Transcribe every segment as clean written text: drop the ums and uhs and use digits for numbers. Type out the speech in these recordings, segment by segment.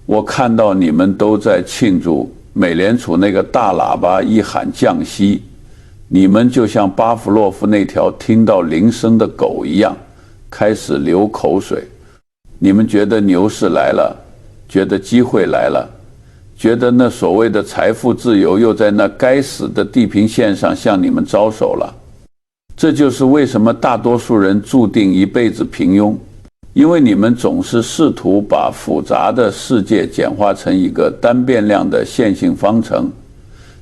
我看到你们都在庆祝美联储那个大喇叭一喊降息，你们就像巴甫洛夫那条听到铃声的狗一样，开始流口水。你们觉得牛市来了，觉得机会来了，觉得那所谓的财富自由又在那该死的地平线上向你们招手了。这就是为什么大多数人注定一辈子平庸，因为你们总是试图把复杂的世界简化成一个单变量的线性方程，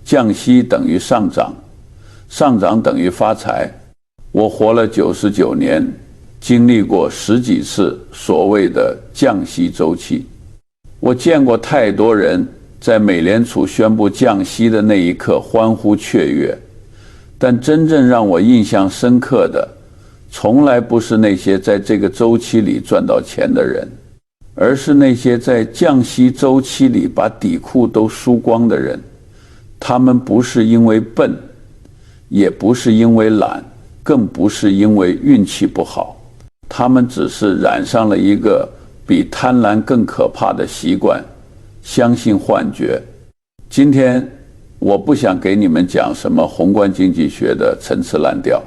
降息等于上涨，上涨等于发财。我活了99年，经历过10几次所谓的降息周期。我见过太多人在美联储宣布降息的那一刻欢呼雀跃，但真正让我印象深刻的，从来不是那些在这个周期里赚到钱的人，而是那些在降息周期里把底裤都输光的人。他们不是因为笨，也不是因为懒，更不是因为运气不好，他们只是染上了一个比贪婪更可怕的习惯，相信幻觉。今天我不想给你们讲什么宏观经济学的陈词滥调，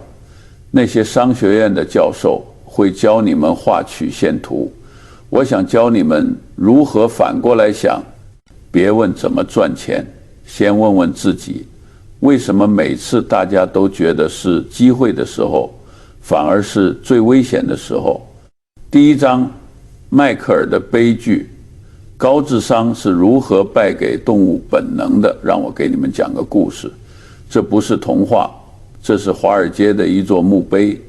那些商学院的教授会教你们画曲线图，我想教你们如何反过来想。别问怎么赚钱，先问问自己，为什么每次大家都觉得是机会的时候，反而是最危险的时候。第一章，迈克尔的悲剧，高智商是如何败给动物本能的。让我给你们讲个故事，这不是童话，这是华尔街的一座墓碑。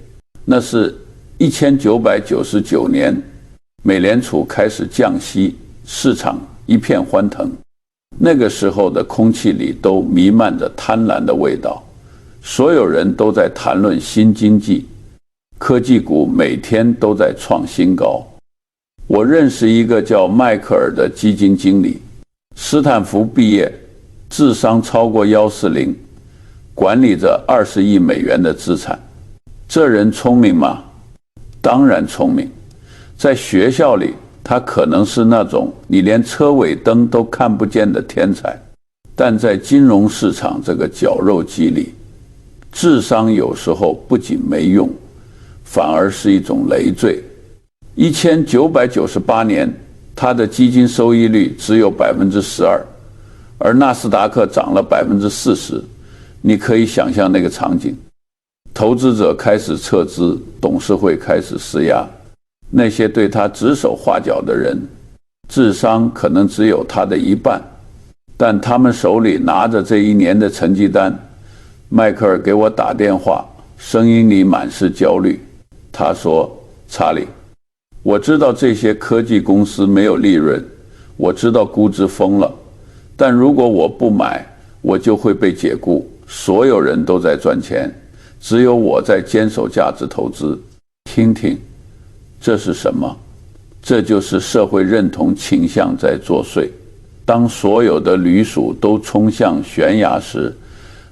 那是1999年，美联储开始降息，市场一片欢腾。那个时候的空气里都弥漫着贪婪的味道，所有人都在谈论新经济，科技股每天都在创新高。我认识一个叫迈克尔的基金经理，斯坦福毕业，智商超过140，管理着20亿美元的资产。这人聪明吗？当然聪明。在学校里，他可能是那种你连车尾灯都看不见的天才，但在金融市场这个绞肉机里，智商有时候不仅没用，反而是一种累赘。1998年，他的基金收益率只有12%，而纳斯达克涨了40%。你可以想象那个场景，投资者开始撤资，董事会开始施压。那些对他指手画脚的人，智商可能只有他的一半，但他们手里拿着这一年的成绩单。迈克尔给我打电话，声音里满是焦虑。他说：查理，我知道这些科技公司没有利润，我知道估值疯了，但如果我不买，我就会被解雇。所有人都在赚钱，只有我在坚守价值投资。听听，这是什么？这就是社会认同倾向在作祟。当所有的驴鼠都冲向悬崖时，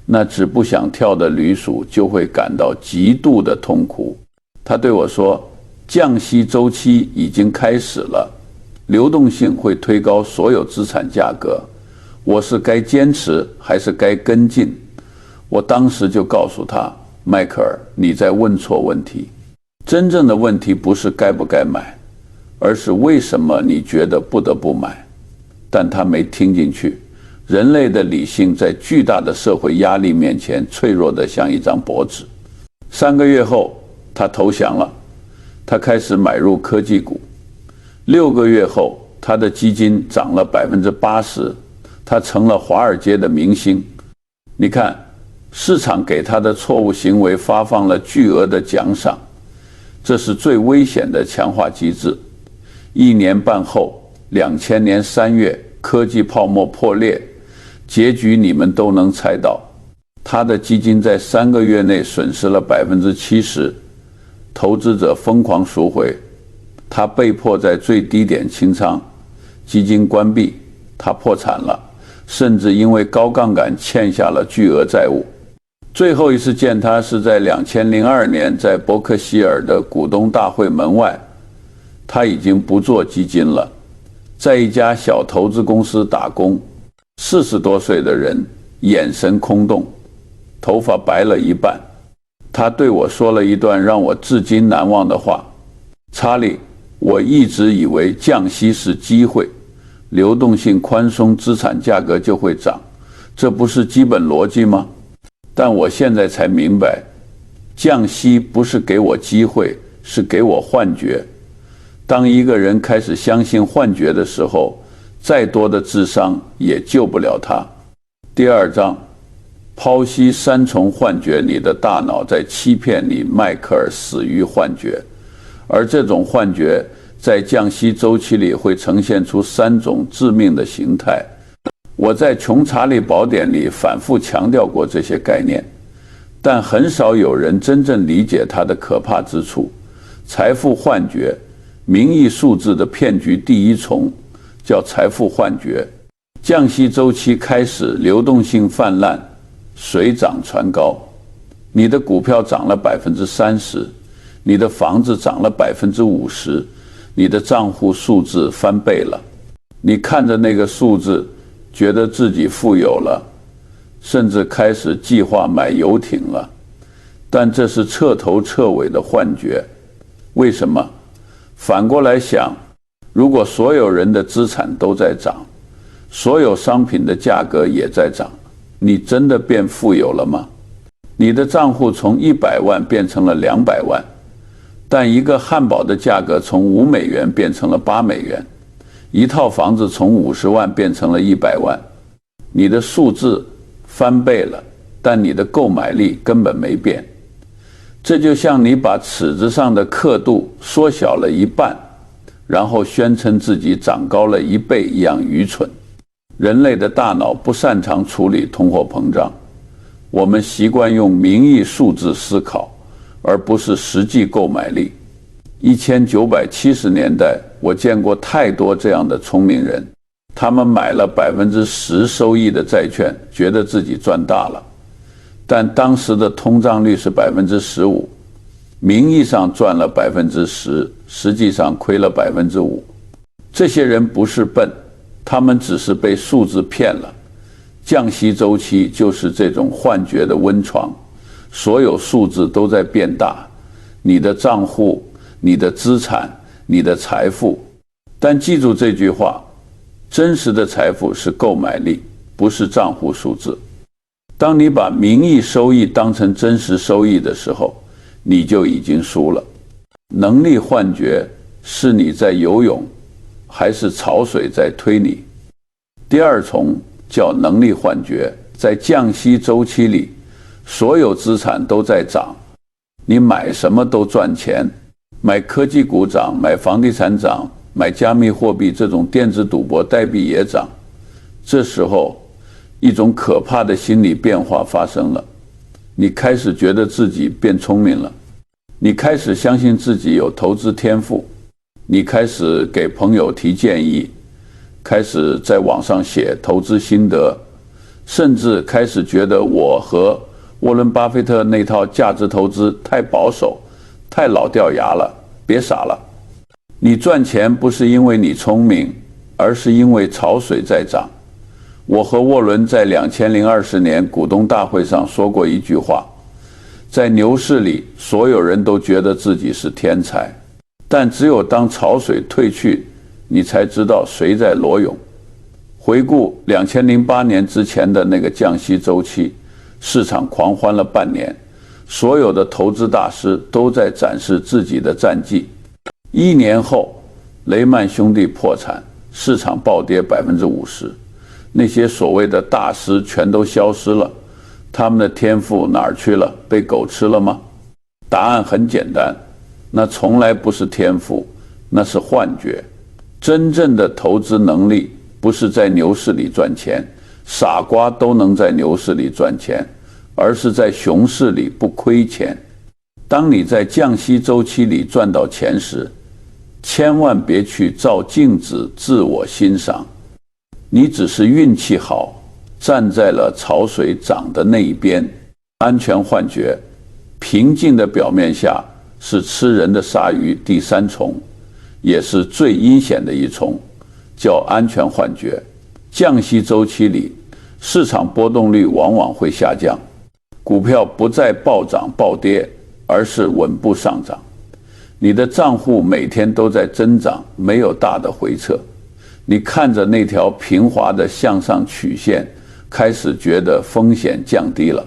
那只不想跳的驴鼠就会感到极度的痛苦。他对我说，降息周期已经开始了，流动性会推高所有资产价格。我是该坚持还是该跟进？我当时就告诉他，迈克尔，你在问错问题。真正的问题不是该不该买，而是为什么你觉得不得不买。但他没听进去。人类的理性在巨大的社会压力面前脆弱得像一张薄纸。3个月后，他投降了，他开始买入科技股。6个月后，他的基金涨了80%，他成了华尔街的明星。你看，市场给他的错误行为发放了巨额的奖赏，这是最危险的强化机制。1年半后，2000年3月，科技泡沫破裂，结局你们都能猜到。他的基金在3个月内损失了70%，投资者疯狂赎回，他被迫在最低点清仓，基金关闭，他破产了，甚至因为高杠杆欠下了巨额债务。最后一次见他是在2002年，在伯克希尔的股东大会门外。他已经不做基金了，在一家小投资公司打工，40多岁的人，眼神空洞，头发白了一半。他对我说了一段让我至今难忘的话：查理，我一直以为降息是机会，流动性宽松，资产价格就会涨，这不是基本逻辑吗？但我现在才明白，降息不是给我机会，是给我幻觉。当一个人开始相信幻觉的时候，再多的智商也救不了他。第2章，剖析3重幻觉，你的大脑在欺骗你。迈克尔死于幻觉，而这种幻觉在降息周期里会呈现出3种致命的形态。我在《穷查理宝典》里反复强调过这些概念，但很少有人真正理解它的可怕之处。财富幻觉，名义数字的骗局第1重叫财富幻觉。降息周期开始，流动性泛滥，水涨船高，你的股票涨了30%，你的房子涨了50%，你的账户数字翻倍了。你看着那个数字，觉得自己富有了，甚至开始计划买游艇了。但这是彻头彻尾的幻觉。为什么？反过来想，如果所有人的资产都在涨，所有商品的价格也在涨，你真的变富有了吗？你的账户从100万变成了200万，但一个汉堡的价格从5美元变成了8美元，一套房子从50万变成了100万，你的数字翻倍了，但你的购买力根本没变。这就像你把尺子上的刻度缩小了一半，然后宣称自己长高了1倍一样愚蠢。人类的大脑不擅长处理通货膨胀，我们习惯用名义数字思考，而不是实际购买力。1970年代，我见过太多这样的聪明人，他们买了10%收益的债券，觉得自己赚大了。但当时的通胀率是15%，名义上赚了10%，实际上亏了5%。这些人不是笨，他们只是被数字骗了。降息周期就是这种幻觉的温床，所有数字都在变大，你的账户、你的资产、你的财富。但记住这句话，真实的财富是购买力，不是账户数字。当你把名义收益当成真实收益的时候，你就已经输了。能力幻觉是你在游泳，还是潮水在推你？第2重叫能力幻觉，在降息周期里，所有资产都在涨，你买什么都赚钱，买科技股涨，买房地产涨，买加密货币这种电子赌博代币也涨。这时候一种可怕的心理变化发生了，你开始觉得自己变聪明了，你开始相信自己有投资天赋，你开始给朋友提建议，开始在网上写投资心得，甚至开始觉得我和沃伦·巴菲特那套价值投资太保守，太老掉牙了，别傻了。你赚钱不是因为你聪明，而是因为潮水在涨。我和沃伦在2020年股东大会上说过一句话，在牛市里，所有人都觉得自己是天才，但只有当潮水退去，你才知道谁在裸泳。回顾2008年之前的那个降息周期，市场狂欢了半年，所有的投资大师都在展示自己的战绩。1年后，雷曼兄弟破产，市场暴跌50%。那些所谓的大师全都消失了，他们的天赋哪儿去了？被狗吃了吗？答案很简单，那从来不是天赋，那是幻觉。真正的投资能力不是在牛市里赚钱，傻瓜都能在牛市里赚钱，而是在熊市里不亏钱。当你在降息周期里赚到钱时，千万别去照镜子自我欣赏，你只是运气好，站在了潮水涨的那一边。安全幻觉，平静的表面下是吃人的鲨鱼，第3重，也是最阴险的一重，叫安全幻觉。降息周期里，市场波动率往往会下降，股票不再暴涨暴跌，而是稳步上涨。你的账户每天都在增长，没有大的回撤。你看着那条平滑的向上曲线，开始觉得风险降低了。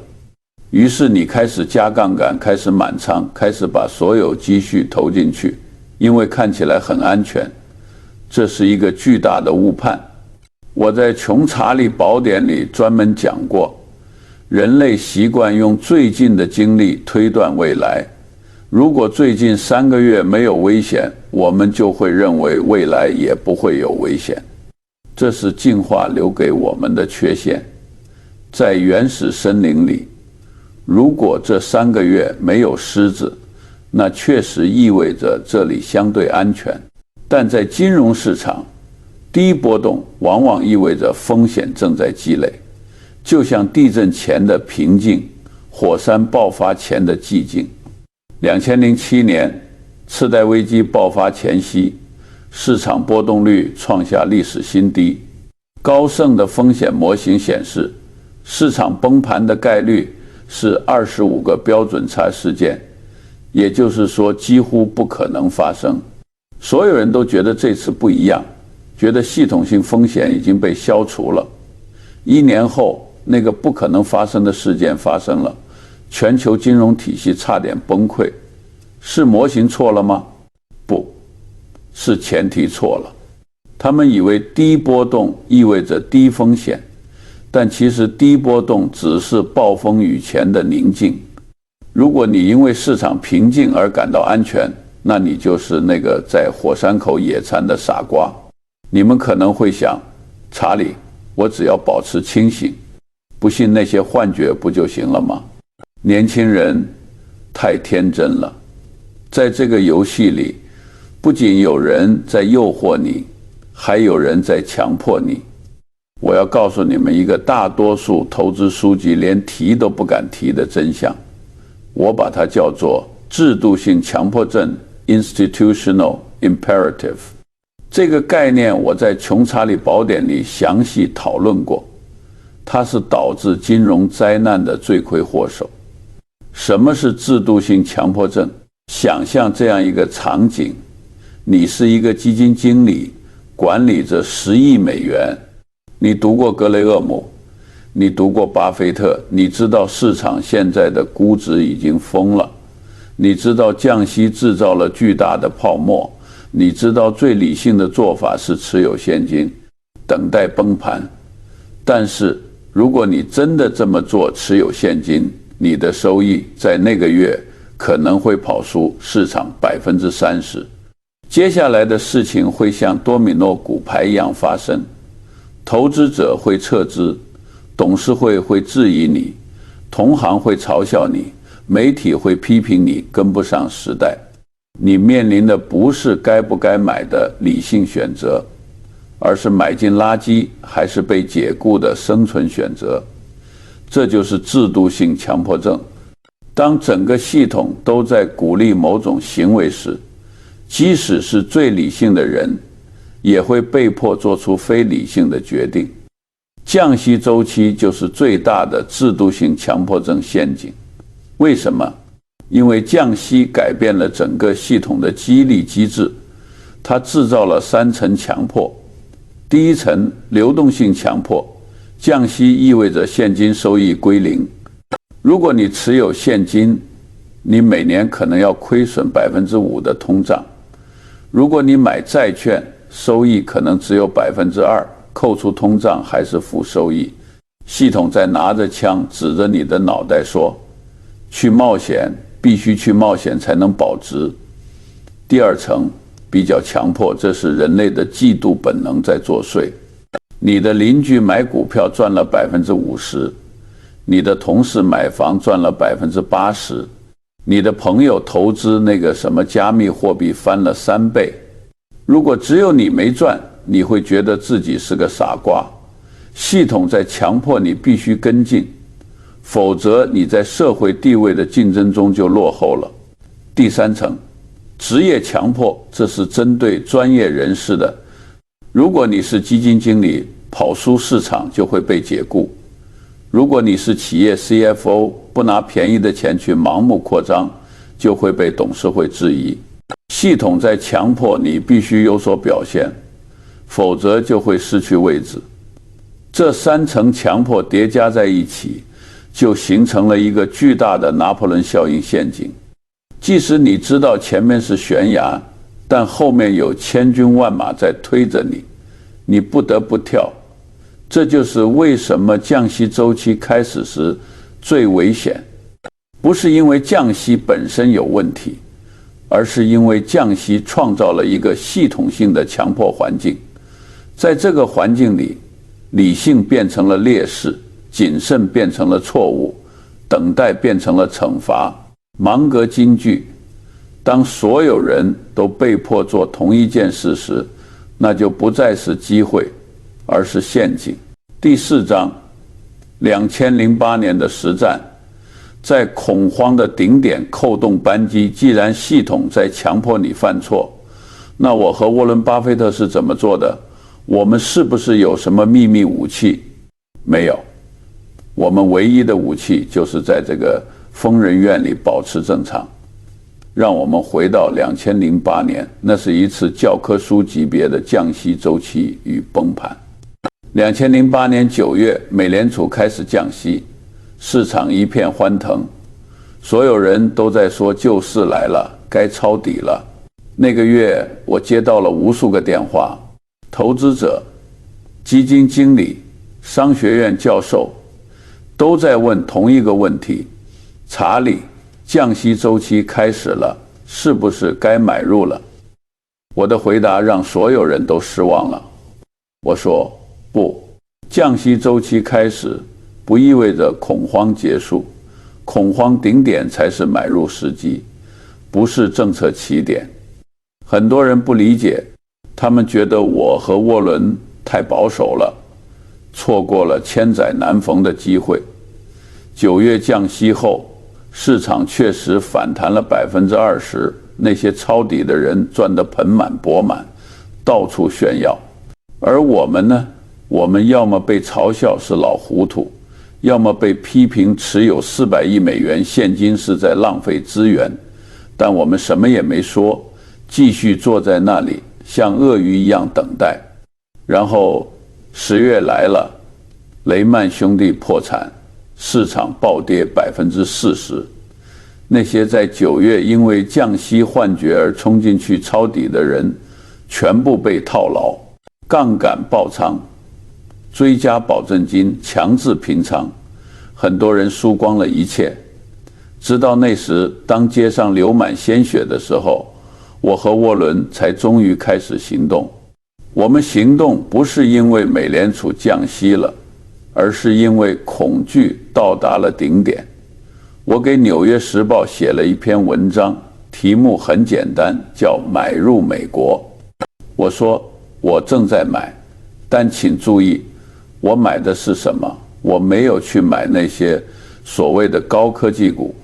于是你开始加杠杆，开始满仓，开始把所有积蓄投进去，因为看起来很安全。这是一个巨大的误判。我在《穷查理宝典》里专门讲过，人类习惯用最近的经历推断未来。如果最近3个月没有危险，我们就会认为未来也不会有危险。这是进化留给我们的缺陷。在原始森林里，如果这3个月没有狮子，那确实意味着这里相对安全。但在金融市场，低波动往往意味着风险正在积累，就像地震前的平静，火山爆发前的寂静。2007年次贷危机爆发前夕，市场波动率创下历史新低。高盛的风险模型显示，市场崩盘的概率是25个标准差事件，也就是说几乎不可能发生。所有人都觉得这次不一样，觉得系统性风险已经被消除了。1年后，那个不可能发生的事件发生了，全球金融体系差点崩溃。是模型错了吗？不，是前提错了。他们以为低波动意味着低风险，但其实低波动只是暴风雨前的宁静。如果你因为市场平静而感到安全，那你就是那个在火山口野餐的傻瓜。你们可能会想，查理，我只要保持清醒，不信那些幻觉不就行了吗？年轻人太天真了。在这个游戏里，不仅有人在诱惑你，还有人在强迫你。我要告诉你们一个大多数投资书籍连提都不敢提的真相，我把它叫做制度性强迫症 （institutional imperative）。这个概念我在《穷查理宝典》里详细讨论过，它是导致金融灾难的罪魁祸首。什么是制度性强迫症？想象这样一个场景，你是一个基金经理，管理着10亿美元。你读过格雷厄姆，你读过巴菲特，你知道市场现在的估值已经疯了，你知道降息制造了巨大的泡沫，你知道最理性的做法是持有现金，等待崩盘。但是如果你真的这么做，持有现金，你的收益在那个月可能会跑输市场30%。接下来的事情会像多米诺骨牌一样发生，投资者会撤资，董事会会质疑你，同行会嘲笑你，媒体会批评你跟不上时代。你面临的不是该不该买的理性选择，而是买进垃圾还是被解雇的生存选择。这就是制度性强迫症。当整个系统都在鼓励某种行为时，即使是最理性的人，也会被迫做出非理性的决定。降息周期就是最大的制度性强迫症陷阱。为什么？因为降息改变了整个系统的激励机制，它制造了3层强迫。第一层，流动性强迫，降息意味着现金收益归零。如果你持有现金，你每年可能要亏损5%的通胀。如果你买债券，收益可能只有2%，扣除通胀还是负收益。系统在拿着枪指着你的脑袋说，去冒险，必须去冒险才能保值。第二层，比较强迫，这是人类的嫉妒本能在作祟。你的邻居买股票赚了50%，你的同事买房赚了80%，你的朋友投资那个什么加密货币翻了3倍。如果只有你没赚，你会觉得自己是个傻瓜。系统在强迫你必须跟进，否则你在社会地位的竞争中就落后了。第3层，职业强迫，这是针对专业人士的。如果你是基金经理，跑输市场就会被解雇；如果你是企业 CFO， 不拿便宜的钱去盲目扩张，就会被董事会质疑。系统在强迫你必须有所表现，否则就会失去位置。这3层强迫叠加在一起，就形成了一个巨大的拿破仑效应陷阱。即使你知道前面是悬崖，但后面有千军万马在推着你，你不得不跳。这就是为什么降息周期开始时最危险，不是因为降息本身有问题，而是因为降息创造了一个系统性的强迫环境。在这个环境里，理性变成了劣势，谨慎变成了错误，等待变成了惩罚。芒格金句：当所有人都被迫做同一件事时，那就不再是机会，而是陷阱。第4章，2008年的实战。在恐慌的顶点扣动扳机，既然系统在强迫你犯错，那我和沃伦·巴菲特是怎么做的？我们是不是有什么秘密武器？没有，我们唯一的武器就是在这个疯人院里保持正常。让我们回到2008年，那是一次教科书级别的降息周期与崩盘。2008年9月，美联储开始降息，市场一片欢腾，所有人都在说救市来了，该抄底了。那个月，我接到了无数个电话，投资者、基金经理、商学院教授都在问同一个问题：查理，降息周期开始了，是不是该买入了？我的回答让所有人都失望了。我说不，降息周期开始不意味着恐慌结束，恐慌顶点才是买入时机，不是政策起点。很多人不理解，他们觉得我和沃伦太保守了，错过了千载难逢的机会。9月降息后，市场确实反弹了20%，那些抄底的人赚得盆满钵满，到处炫耀。而我们呢？我们要么被嘲笑是老糊涂，要么被批评持有400亿美元现金是在浪费资源。但我们什么也没说，继续坐在那里，像鳄鱼一样等待。然后10月来了，雷曼兄弟破产，市场暴跌40%。那些在9月因为降息幻觉而冲进去抄底的人，全部被套牢，杠杆爆仓，追加保证金，强制平仓，很多人输光了一切。直到那时，当街上流满鲜血的时候，我和沃伦才终于开始行动。我们行动不是因为美联储降息了，而是因为恐惧到达了顶点。我给《纽约时报》写了一篇文章，题目很简单，叫《买入美国》。我说我正在买，但请注意，我买的是什么？我没有去买那些所谓的高科技股，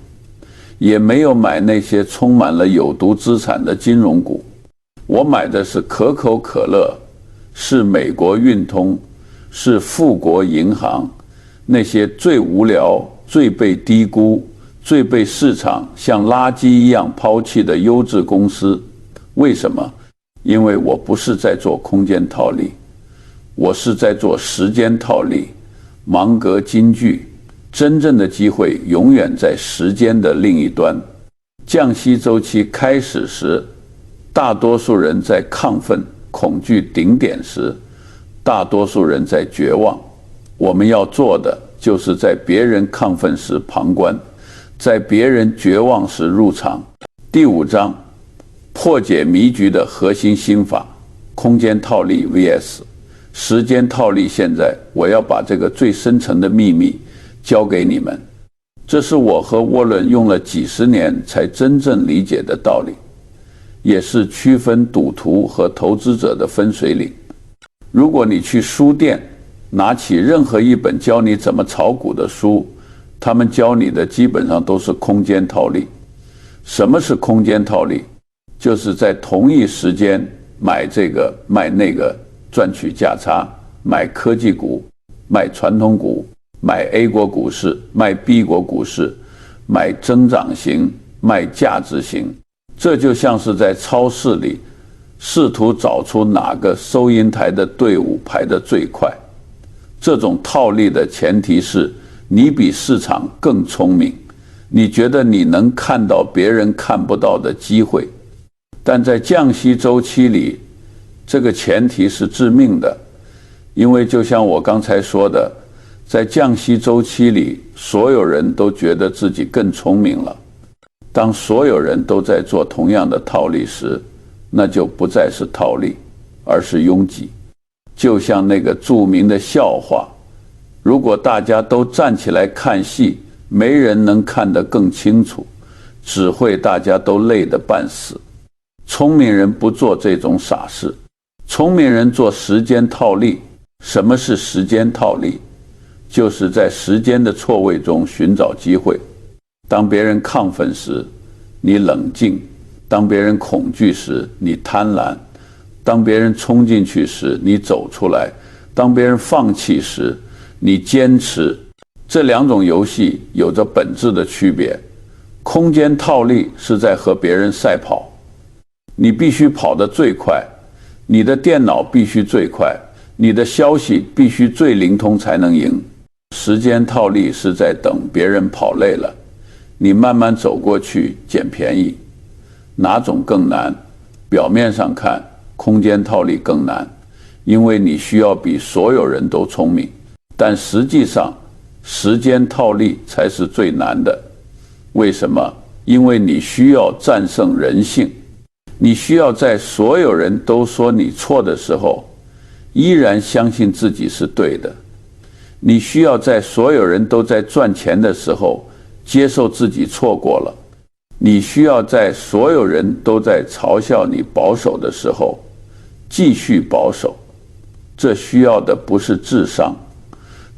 也没有买那些充满了有毒资产的金融股。我买的是可口可乐，是美国运通，是富国银行，那些最无聊、最被低估、最被市场像垃圾一样抛弃的优质公司。为什么？因为我不是在做空间套利，我是在做时间套利。芒格金句：真正的机会永远在时间的另一端。降息周期开始时，大多数人在亢奋，恐惧顶点时，大多数人在绝望。我们要做的就是在别人亢奋时旁观，在别人绝望时入场。第5章，破解迷局的核心心法：空间套利 vs 时间套利。现在我要把这个最深层的秘密交给你们，这是我和沃伦用了几十年才真正理解的道理，也是区分赌徒和投资者的分水岭。如果你去书店拿起任何一本教你怎么炒股的书，他们教你的基本上都是空间套利。什么是空间套利？就是在同一时间买这个卖那个，赚取价差，买科技股，卖传统股，买 A 国股市，卖 B 国股市，买增长型，卖价值型。这就像是在超市里试图找出哪个收银台的队伍排得最快。这种套利的前提是你比市场更聪明，你觉得你能看到别人看不到的机会。但在降息周期里，这个前提是致命的，因为就像我刚才说的，在降息周期里，所有人都觉得自己更聪明了。当所有人都在做同样的套利时，那就不再是套利，而是拥挤。就像那个著名的笑话，如果大家都站起来看戏，没人能看得更清楚，只会大家都累得半死。聪明人不做这种傻事，聪明人做时间套利。什么是时间套利？就是在时间的错位中寻找机会。当别人亢奋时，你冷静；当别人恐惧时，你贪婪；当别人冲进去时，你走出来；当别人放弃时，你坚持。这两种游戏有着本质的区别。空间套利是在和别人赛跑，你必须跑得最快，你的电脑必须最快，你的消息必须最灵通才能赢。时间套利是在等别人跑累了，你慢慢走过去捡便宜。哪种更难？表面上看，空间套利更难，因为你需要比所有人都聪明。但实际上，时间套利才是最难的。为什么？因为你需要战胜人性。你需要在所有人都说你错的时候，依然相信自己是对的。你需要在所有人都在赚钱的时候，接受自己错过了。你需要在所有人都在嘲笑你保守的时候，继续保守。这需要的不是智商，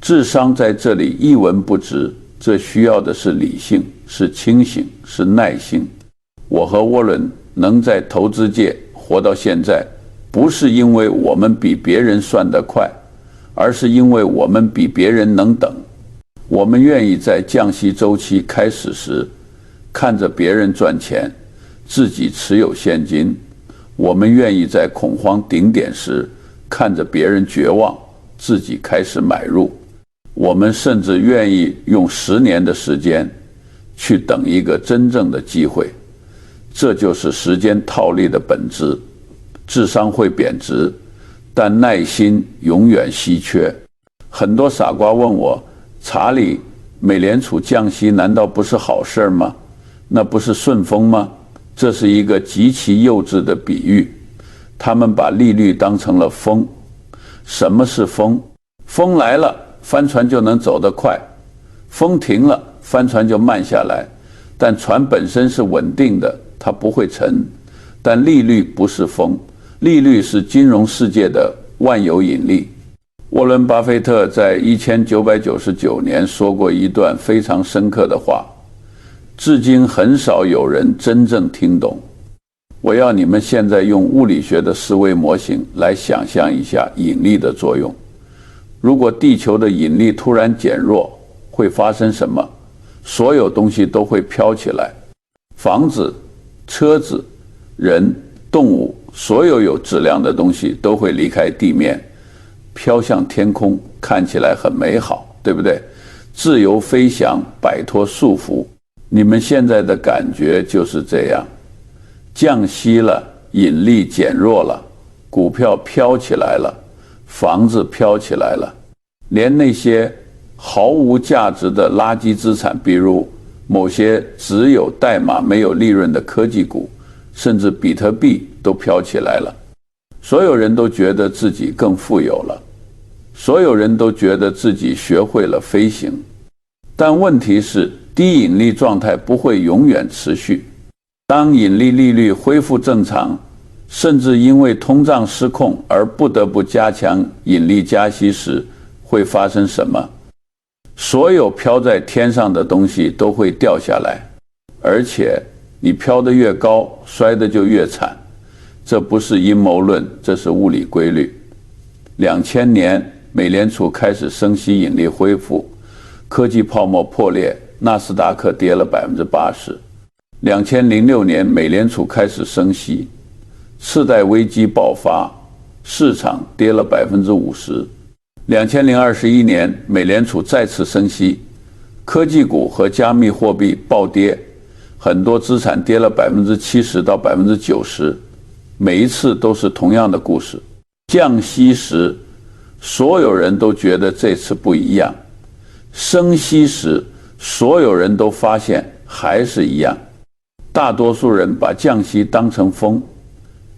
智商在这里一文不值。这需要的是理性，是清醒，是耐心。我和沃伦能在投资界活到现在，不是因为我们比别人算得快，而是因为我们比别人能等。我们愿意在降息周期开始时，看着别人赚钱，自己持有现金。我们愿意在恐慌顶点时，看着别人绝望，自己开始买入。我们甚至愿意用10年的时间去等一个真正的机会。这就是时间套利的本质。智商会贬值，但耐心永远稀缺。很多傻瓜问我，查理，美联储降息难道不是好事吗？那不是顺风吗？这是一个极其幼稚的比喻。他们把利率当成了风。什么是风？风来了，帆船就能走得快；风停了，帆船就慢下来。但船本身是稳定的，它不会沉。但利率不是风，利率是金融世界的万有引力。沃伦·巴菲特在1999年说过一段非常深刻的话，至今很少有人真正听懂。我要你们现在用物理学的思维模型来想象一下引力的作用。如果地球的引力突然减弱，会发生什么？所有东西都会飘起来，房子、车子、人、动物，所有有质量的东西都会离开地面，飘向天空，看起来很美好，对不对？自由飞翔，摆脱束缚。你们现在的感觉就是这样。降息了，引力减弱了，股票飘起来了，房子飘起来了，连那些毫无价值的垃圾资产，比如某些只有代码没有利润的科技股，甚至比特币都飘起来了。所有人都觉得自己更富有了，所有人都觉得自己学会了飞行。但问题是，低引力状态不会永远持续。当引力利率恢复正常，甚至因为通胀失控而不得不加强引力加息时，会发生什么？所有飘在天上的东西都会掉下来，而且你飘得越高，摔得就越惨。这不是阴谋论，这是物理规律。2000年美联储开始升息，引力恢复，科技泡沫破裂，纳斯达克跌了80%。2006年美联储开始升息，次贷危机爆发，市场跌了50%。2021年美联储再次升息，科技股和加密货币暴跌，很多资产跌了70%到90%，每一次都是同样的故事。降息时，所有人都觉得这次不一样；升息时，所有人都发现还是一样。大多数人把降息当成风，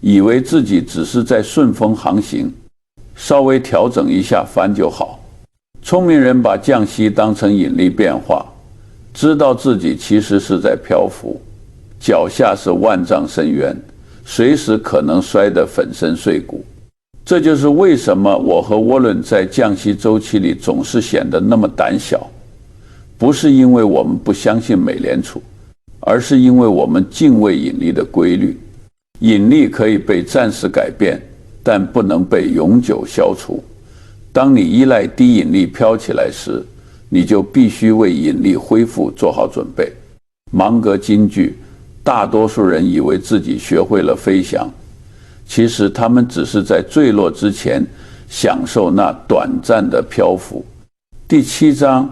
以为自己只是在顺风航行，稍微调整一下翻就好。聪明人把降息当成引力变化，知道自己其实是在漂浮，脚下是万丈深渊，随时可能摔得粉身碎骨。这就是为什么我和沃伦在降息周期里总是显得那么胆小，不是因为我们不相信美联储，而是因为我们敬畏引力的规律。引力可以被暂时改变，但不能被永久消除。当你依赖低引力飘起来时，你就必须为引力恢复做好准备。芒格金句：大多数人以为自己学会了飞翔，其实他们只是在坠落之前享受那短暂的漂浮。第7章，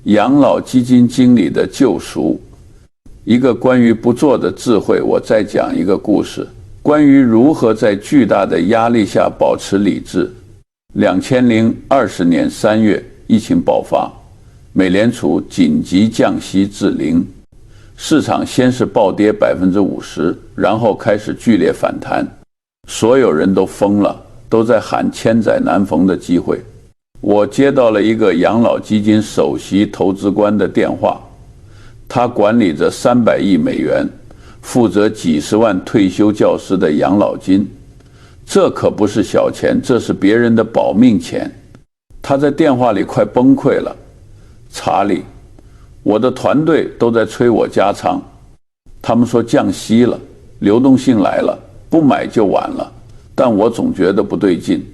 养老基金经理的救赎。一个关于不做的智慧。我再讲一个故事，关于如何在巨大的压力下保持理智。2020年3月，疫情爆发，美联储紧急降息至0，市场先是暴跌50%，然后开始剧烈反弹，所有人都疯了，都在喊千载难逢的机会。我接到了一个养老基金首席投资官的电话，他管理着300亿美元，负责几十万退休教师的养老金。这可不是小钱，这是别人的保命钱。他在电话里快崩溃了。查理，我的团队都在催我加仓，他们说降息了，流动性来了，不买就晚了，但我总觉得不对劲。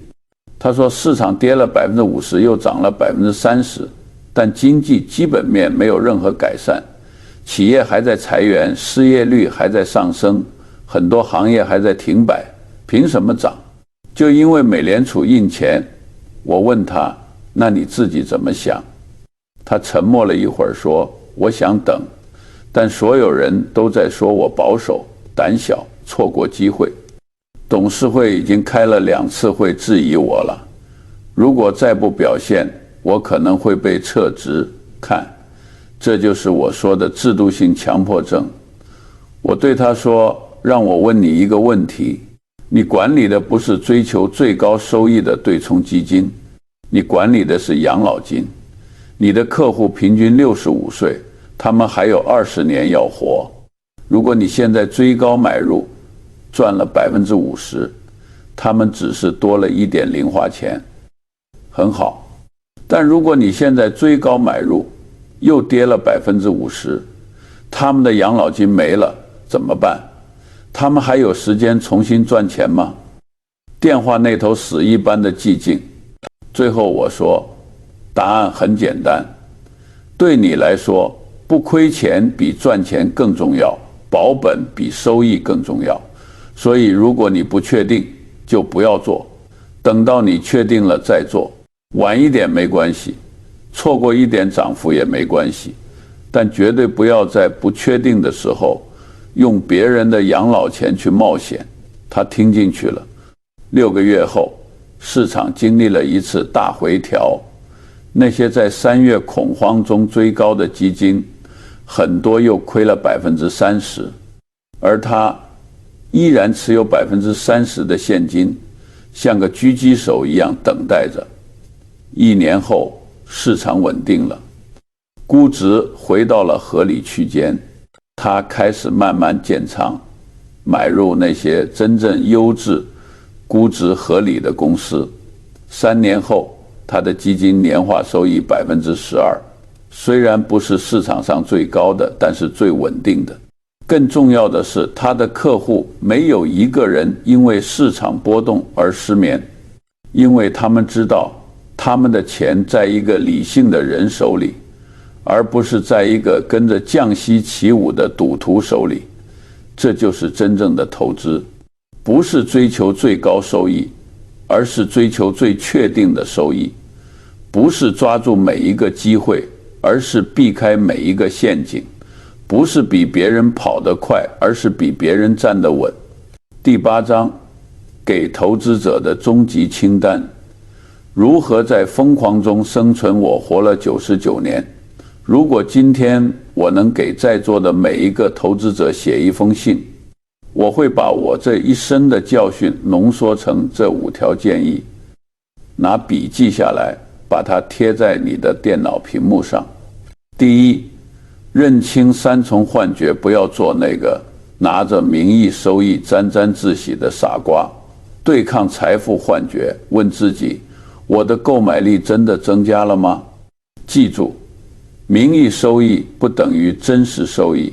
他说市场跌了50%，又涨了30%，但经济基本面没有任何改善，企业还在裁员，失业率还在上升，很多行业还在停摆，凭什么涨？就因为美联储印钱。我问他，那你自己怎么想？他沉默了一会儿说，我想等，但所有人都在说我保守、胆小，错过机会。董事会已经开了2次会质疑我了，如果再不表现，我可能会被撤职。看，这就是我说的制度性强迫症。我对他说，让我问你一个问题，你管理的不是追求最高收益的对冲基金，你管理的是养老金。你的客户平均65岁，他们还有20年要活。如果你现在追高买入，赚了50%，他们只是多了一点零花钱，很好。但如果你现在追高买入，又跌了50%，他们的养老金没了，怎么办？他们还有时间重新赚钱吗？电话那头死一般的寂静。最后我说，答案很简单，对你来说，不亏钱比赚钱更重要，保本比收益更重要。所以如果你不确定，就不要做，等到你确定了再做，晚一点没关系，错过一点涨幅也没关系，但绝对不要在不确定的时候用别人的养老钱去冒险。他听进去了。6个月后，市场经历了一次大回调，那些在3月恐慌中追高的基金，很多又亏了30%，而他依然持有30%的现金，像个狙击手一样等待着。1年后，市场稳定了，估值回到了合理区间，他开始慢慢建仓，买入那些真正优质、估值合理的公司。3年后，他的基金年化收益12%，虽然不是市场上最高的，但是最稳定的。更重要的是，他的客户没有一个人因为市场波动而失眠。因为他们知道他们的钱在一个理性的人手里，而不是在一个跟着降息起舞的赌徒手里。这就是真正的投资，不是追求最高收益，而是追求最确定的收益；不是抓住每一个机会，而是避开每一个陷阱；不是比别人跑得快，而是比别人站得稳。第8章，给投资者的终极清单：如何在疯狂中生存？我活了99年。如果今天我能给在座的每一个投资者写一封信，我会把我这一生的教训浓缩成这5条建议，拿笔记下来，把它贴在你的电脑屏幕上。第一，认清3重幻觉，不要做那个拿着名义收益沾沾自喜的傻瓜。对抗财富幻觉，问自己：我的购买力真的增加了吗？记住，名义收益不等于真实收益。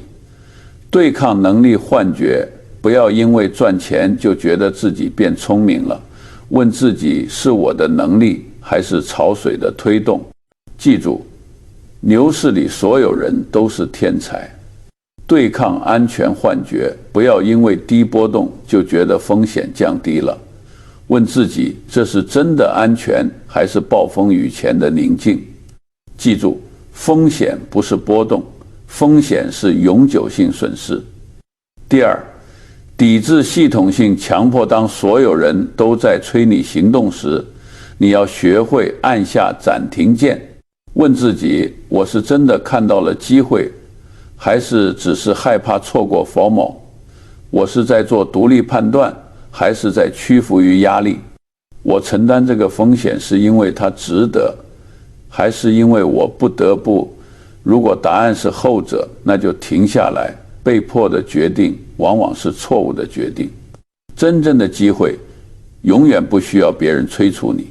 对抗能力幻觉，不要因为赚钱就觉得自己变聪明了，问自己：是我的能力还是潮水的推动？记住，牛市里所有人都是天才。对抗安全幻觉，不要因为低波动就觉得风险降低了，问自己：这是真的安全还是暴风雨前的宁静？记住，风险不是波动，风险是永久性损失。第二，抵制系统性强迫。当所有人都在催你行动时，你要学会按下暂停键，问自己：我是真的看到了机会，还是只是害怕错过 FOMO？ 我是在做独立判断，还是在屈服于压力？我承担这个风险是因为它值得，还是因为我不得不？如果答案是后者，那就停下来。被迫的决定往往是错误的决定。真正的机会永远不需要别人催促你。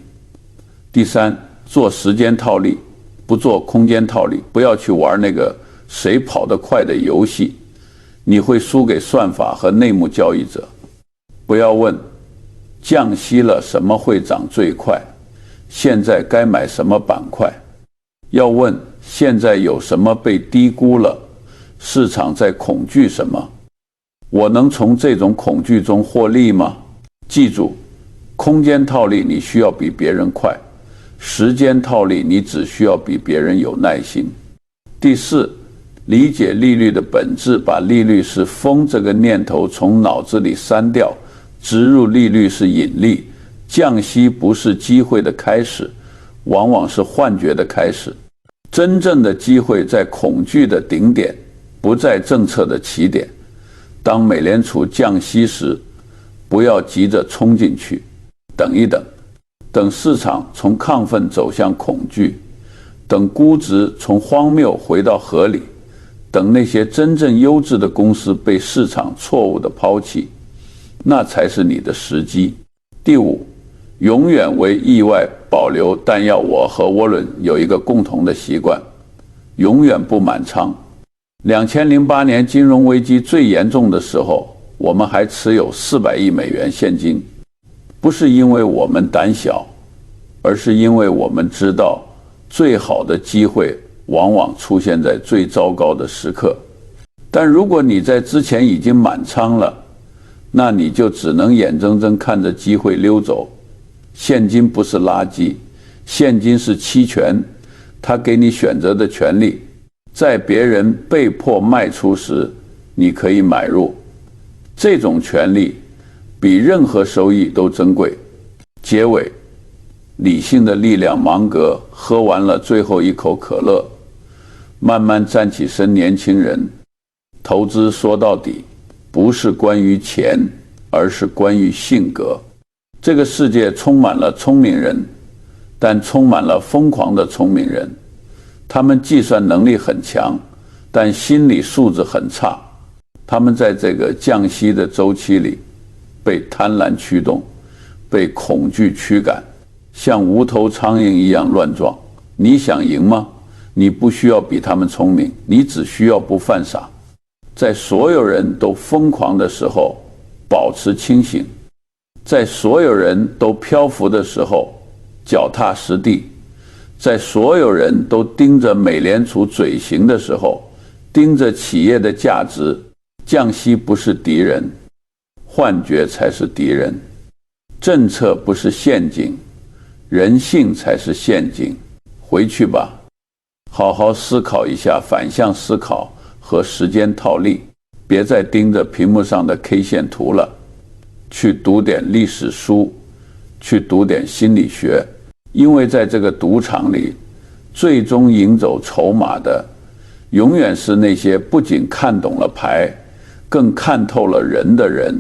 第三，做时间套利，不做空间套利。不要去玩那个谁跑得快的游戏，你会输给算法和内幕交易者。不要问降息了什么会涨最快，现在该买什么板块。要问现在有什么被低估了，市场在恐惧什么？我能从这种恐惧中获利吗？记住，空间套利你需要比别人快，时间套利你只需要比别人有耐心。第四，理解利率的本质，把利率是风这个念头从脑子里删掉，植入利率是引力。降息不是机会的开始，往往是幻觉的开始。真正的机会在恐惧的顶点，不在政策的起点。当美联储降息时，不要急着冲进去，等一等，等市场从亢奋走向恐惧，等估值从荒谬回到合理，等那些真正优质的公司被市场错误的抛弃，那才是你的时机。第五，永远为意外保留弹药。我和沃伦有一个共同的习惯，永远不满仓。2008年金融危机最严重的时候，我们还持有400亿美元现金，不是因为我们胆小，而是因为我们知道最好的机会往往出现在最糟糕的时刻。但如果你在之前已经满仓了，那你就只能眼睁睁看着机会溜走。现金不是垃圾，现金是期权，它给你选择的权利。在别人被迫卖出时，你可以买入，这种权利比任何收益都珍贵。结尾，理性的力量。芒格喝完了最后一口可乐，慢慢站起身。年轻人，投资说到底不是关于钱，而是关于性格。这个世界充满了聪明人，但充满了疯狂的聪明人。他们计算能力很强，但心理素质很差。他们在这个降息的周期里，被贪婪驱动，被恐惧驱赶，像无头苍蝇一样乱撞。你想赢吗？你不需要比他们聪明，你只需要不犯傻。在所有人都疯狂的时候，保持清醒。在所有人都漂浮的时候，脚踏实地；在所有人都盯着美联储嘴型的时候，盯着企业的价值。降息不是敌人，幻觉才是敌人。政策不是陷阱，人性才是陷阱。回去吧，好好思考一下反向思考和时间套利，别再盯着屏幕上的 K 线图了，去读点历史书，去读点心理学。因为在这个赌场里，最终赢走筹码的，永远是那些不仅看懂了牌，更看透了人的人。